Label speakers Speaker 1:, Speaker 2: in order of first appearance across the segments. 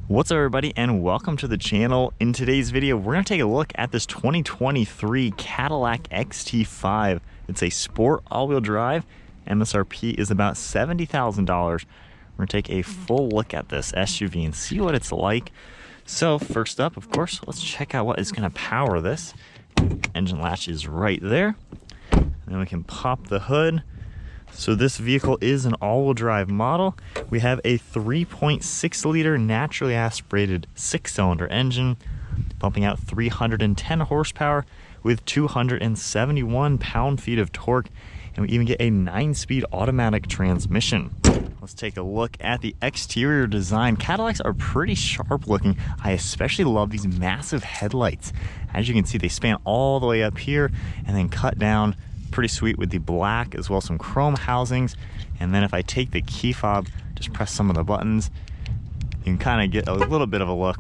Speaker 1: What's up everybody, and welcome to the channel. In today's video, we're going to take a look at this 2023 Cadillac XT5. It's a sport all-wheel drive. MSRP is about $70,000. We're going to take a full look at this SUV and see what it's like. So first up, of course, let's check out what is going to power this. Engine latch is right there. And then we can pop the hood. So this vehicle is an all-wheel drive model. We have a 3.6 liter naturally aspirated 6-cylinder engine, pumping out 310 horsepower with 271 pound-feet of torque, and we even get a 9-speed automatic transmission. Let's take a look at the exterior design. Cadillacs are pretty sharp looking. I especially love these massive headlights. As you can see, they span all the way up here and then cut down. Pretty sweet with the black, as well as some chrome housings. And then if I take the key fob, just press some of the buttons, you can kind of get a little bit of a look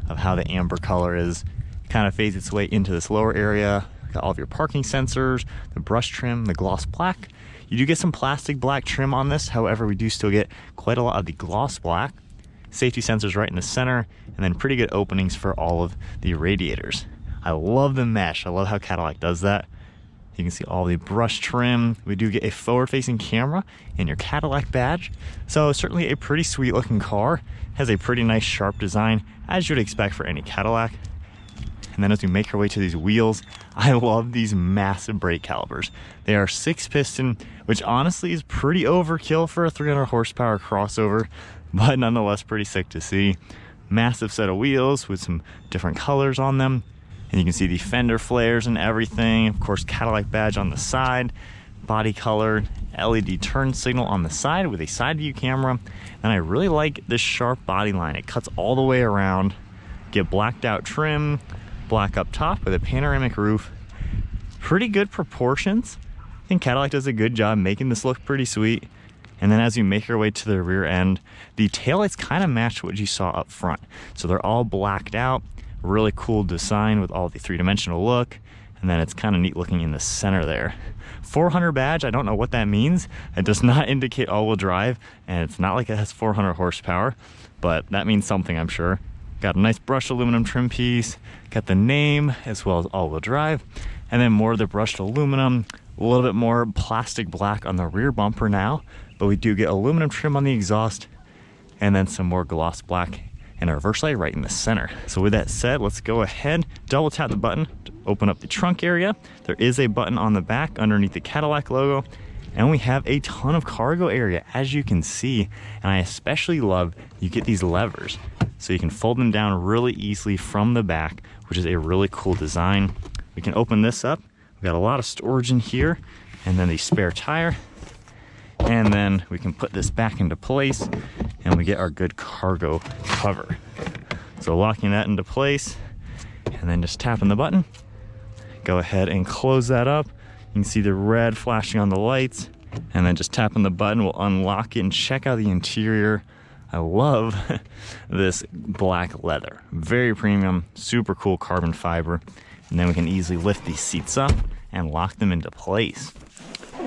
Speaker 1: of how the amber color is. Kind of fades its way into this lower area. Got all of your parking sensors, the brush trim, the gloss black. You do get some plastic black trim on this. However, we do still get quite a lot of the gloss black. Safety sensors right in the center, and then pretty good openings for all of the radiators. I love the mesh. I love how Cadillac does that. You can see all the brush trim. We do get a forward-facing camera and your Cadillac badge. So certainly a pretty sweet looking car. Has a pretty nice sharp design, as you would expect for any Cadillac. And then as we make our way to these wheels, I love these massive brake calipers. They are 6-piston, which honestly is pretty overkill for a 300 horsepower crossover, but nonetheless pretty sick to see. Massive set of wheels with some different colors on them. And you can see the fender flares and everything. Of course, Cadillac badge on the side, body colored, LED turn signal on the side with a side view camera. And I really like this sharp body line. It cuts all the way around. Get blacked out trim, black up top with a panoramic roof. Pretty good proportions. I think Cadillac does a good job making this look pretty sweet. And then as you make your way to the rear end, the taillights kind of match what you saw up front. So they're all blacked out. Really cool design with all the three-dimensional look, and then it's kind of neat looking in the center there. 400 badge, I don't know what that means. It does not indicate all-wheel drive, and it's not like it has 400 horsepower, but that means something, I'm sure. Got a nice brushed aluminum trim piece, got the name as well as all-wheel drive, and then more of the brushed aluminum, a little bit more plastic black on the rear bumper now, but we do get aluminum trim on the exhaust, and then some more gloss black and a reverse light right in the center. So with that said, let's go ahead, double tap the button to open up the trunk area. There is a button on the back underneath the Cadillac logo, and we have a ton of cargo area, as you can see. And I especially love you get these levers, so you can fold them down really easily from the back, which is a really cool design. We can open this up. We've got a lot of storage in here, and then the spare tire. And then we can put this back into place and we get our good cargo cover. So locking that into place and then just tapping the button. Go ahead and close that up. You can see the red flashing on the lights, and then just tapping the button will unlock it and check out the interior. I love this black leather. Very premium, super cool carbon fiber. And then we can easily lift these seats up and lock them into place.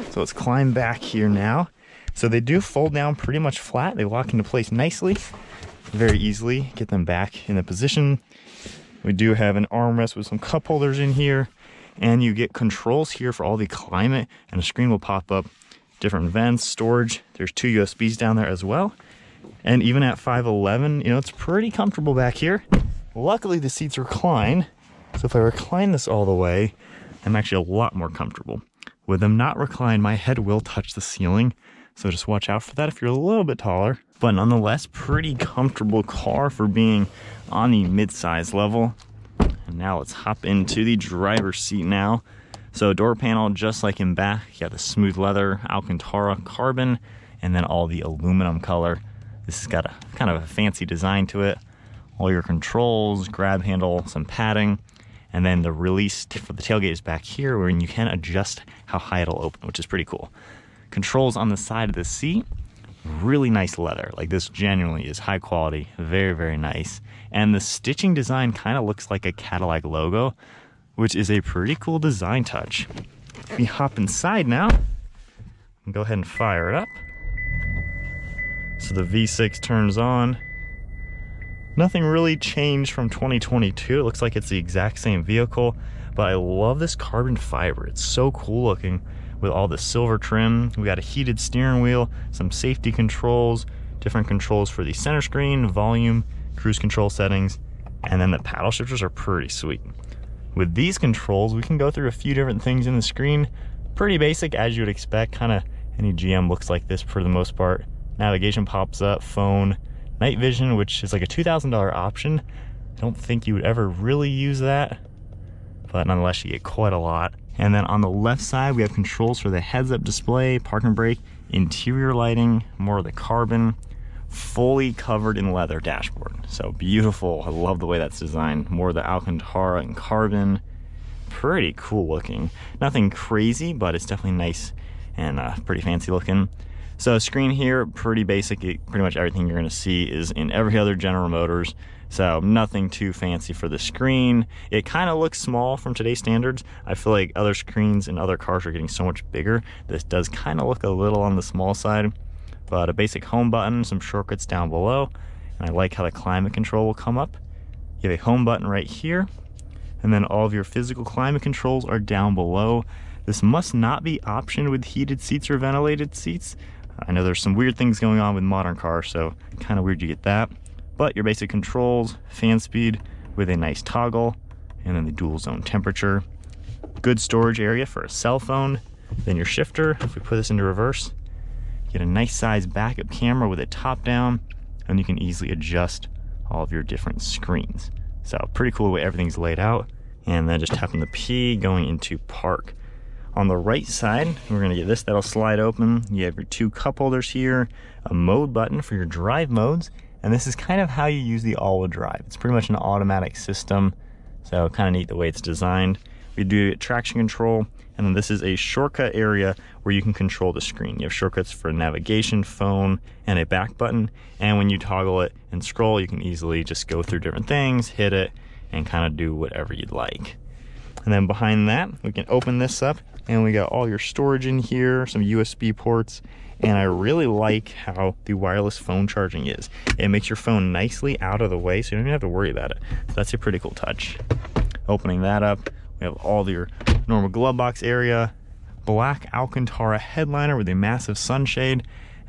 Speaker 1: So let's climb back here now. So they do fold down pretty much flat. They lock into place nicely, very easily. Get them back in the position. We do have an armrest with some cup holders in here, and you get controls here for all the climate, and a screen will pop up. Different vents, storage. There's 2 USBs down there as well. And even at 5'11", you know, it's pretty comfortable back here. Luckily, the seats recline. So if I recline this all the way, I'm actually a lot more comfortable. With them not reclined, my head will touch the ceiling, so just watch out for that if you're a little bit taller. But nonetheless, pretty comfortable car for being on the mid-size level. And now let's hop into the driver's seat now. So door panel, just like in back, you got the smooth leather, Alcantara carbon, and then all the aluminum color. This has got a kind of a fancy design to it. All your controls, grab handle, some padding. And then the release for the tailgate is back here, where you can adjust how high it'll open, which is pretty cool. Controls on the side of the seat, really nice leather. Like, this genuinely is high quality, very, very nice. And the stitching design kind of looks like a Cadillac logo, which is a pretty cool design touch. We hop inside now and go ahead and fire it up. So the V6 turns on. Nothing really changed from 2022. It looks like it's the exact same vehicle, but I love this carbon fiber. It's so cool looking with all the silver trim. We got a heated steering wheel, some safety controls, different controls for the center screen, volume, cruise control settings, and then the paddle shifters are pretty sweet. With these controls, we can go through a few different things in the screen. Pretty basic, as you would expect. Kind of any GM looks like this for the most part. Navigation pops up, phone, night vision, which is like a $2,000 option. I don't think you would ever really use that, but nonetheless, you get quite a lot. And then on the left side, we have controls for the heads-up display, park and brake, interior lighting, more of the carbon, fully covered in leather dashboard. So beautiful. I love the way that's designed. More of the Alcantara and carbon. Pretty cool looking. Nothing crazy, but it's definitely nice and pretty fancy looking. So screen here, pretty basic. Pretty much everything you're going to see is in every other General Motors. So nothing too fancy for the screen. It kind of looks small from today's standards. I feel like other screens and other cars are getting so much bigger. This does kind of look a little on the small side. But a basic home button, some shortcuts down below, and I like how the climate control will come up. You have a home button right here, and then all of your physical climate controls are down below. This must not be optioned with heated seats or ventilated seats. I know there's some weird things going on with modern cars, so kind of weird you get that. But your basic controls, fan speed with a nice toggle, and then the dual zone temperature. Good storage area for a cell phone. Then your shifter, if we put this into reverse, get a nice size backup camera with it top down, and you can easily adjust all of your different screens. So pretty cool the way everything's laid out. And then just tapping the P going into park. On the right side, we're gonna get this, that'll slide open. You have your two cup holders here, a mode button for your drive modes, and this is kind of how you use the all-wheel drive. It's pretty much an automatic system, so kind of neat the way it's designed. We do traction control, and then this is a shortcut area where you can control the screen. You have shortcuts for navigation, phone, and a back button. And when you toggle it and scroll, you can easily just go through different things, hit it, and kind of do whatever you'd like. And then behind that, we can open this up, and we got all your storage in here, some USB ports, and I really like how the wireless phone charging is. It makes your phone nicely out of the way, so you don't even have to worry about it. So that's a pretty cool touch. Opening that up, we have all your normal glove box area, black Alcantara headliner with a massive sunshade,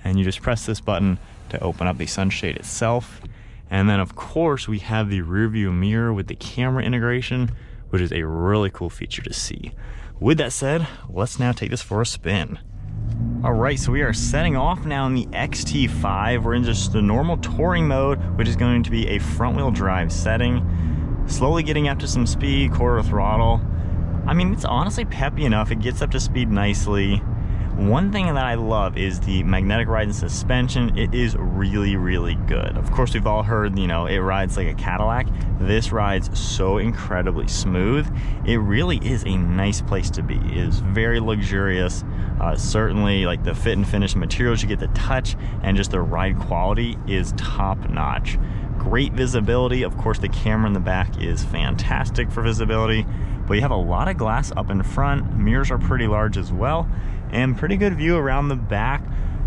Speaker 1: and you just press this button to open up the sunshade itself. And then of course we have the rear view mirror with the camera integration, which is a really cool feature to see. With that said, let's now take this for a spin. All right, so we are setting off now in the XT5. We're in just the normal touring mode, which is going to be a front wheel drive setting. Slowly getting up to some speed, quarter throttle. I mean, it's honestly peppy enough. It gets up to speed nicely. One thing that I love is the magnetic ride and suspension. It is really, really good. Of course, we've all heard, you know, it rides like a Cadillac. This rides so incredibly smooth. It really is a nice place to be. It is very luxurious. Certainly, like the fit and finish materials you get to touch, and just the ride quality is top notch. Great visibility. Of course, the camera in the back is fantastic for visibility, but you have a lot of glass up in front. Mirrors are pretty large as well, and pretty good view around the back.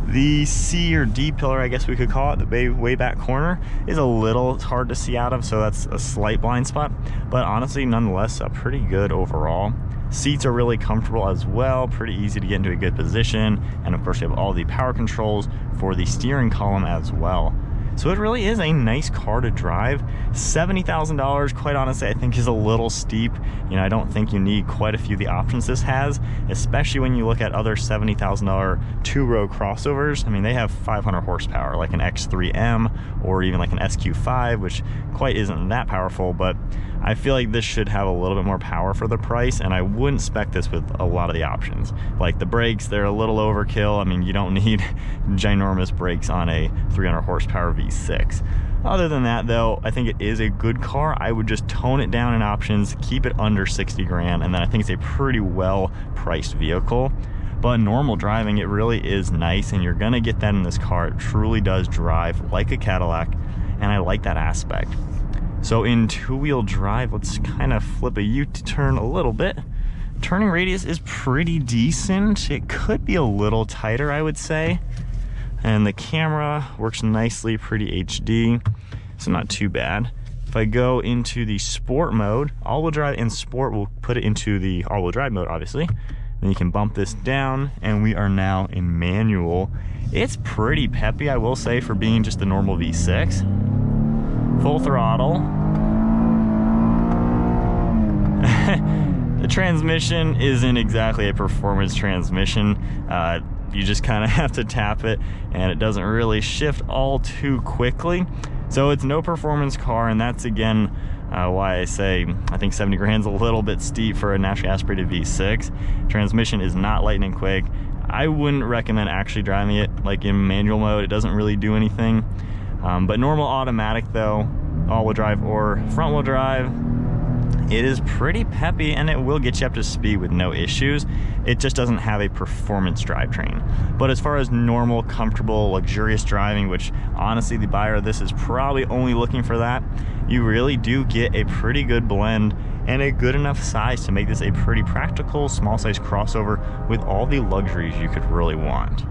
Speaker 1: The C or D pillar, I guess we could call it, the way back corner, is a little hard to see out of, so that's a slight blind spot, but honestly, nonetheless, pretty good overall. Seats are really comfortable as well, pretty easy to get into a good position, and of course you have all the power controls for the steering column as well. So it really is a nice car to drive. $70,000, quite honestly, I think is a little steep. You know, I don't think you need quite a few of the options this has, especially when you look at other $70,000 two-row crossovers. I mean, they have 500 horsepower, like an X3 M or even like an SQ5, which quite isn't that powerful, but I feel like this should have a little bit more power for the price, and I wouldn't spec this with a lot of the options. Like the brakes, they're a little overkill. I mean, you don't need ginormous brakes on a 300 horsepower V6. Other than that though, I think it is a good car. I would just tone it down in options, keep it under 60 grand, and then I think it's a pretty well priced vehicle. But normal driving, it really is nice, and you're gonna get that in this car. It truly does drive like a Cadillac, and I like that aspect. So in two-wheel drive, let's kind of flip a U-turn a little bit. Turning radius is pretty decent. It could be a little tighter, I would say. And the camera works nicely, pretty HD. so not too bad. If I go into the sport mode, all-wheel drive and sport, will put it into the all-wheel drive mode, obviously. Then you can bump this down, and we are now in manual. It's pretty peppy, I will say, for being just the normal V6. Full throttle. The transmission isn't exactly a performance transmission. You just kind of have to tap it, and it doesn't really shift all too quickly. So it's no performance car, and that's again why I say I think 70 grand's a little bit steep for a naturally aspirated V6. Transmission is not lightning quick. I wouldn't recommend actually driving it like in manual mode. It doesn't really do anything. But normal automatic though, all-wheel drive or front-wheel drive, it is pretty peppy, and it will get you up to speed with no issues. It just doesn't have a performance drivetrain. But as far as normal, comfortable, luxurious driving, which honestly the buyer of this is probably only looking for that, you really do get a pretty good blend and a good enough size to make this a pretty practical, small size crossover with all the luxuries you could really want.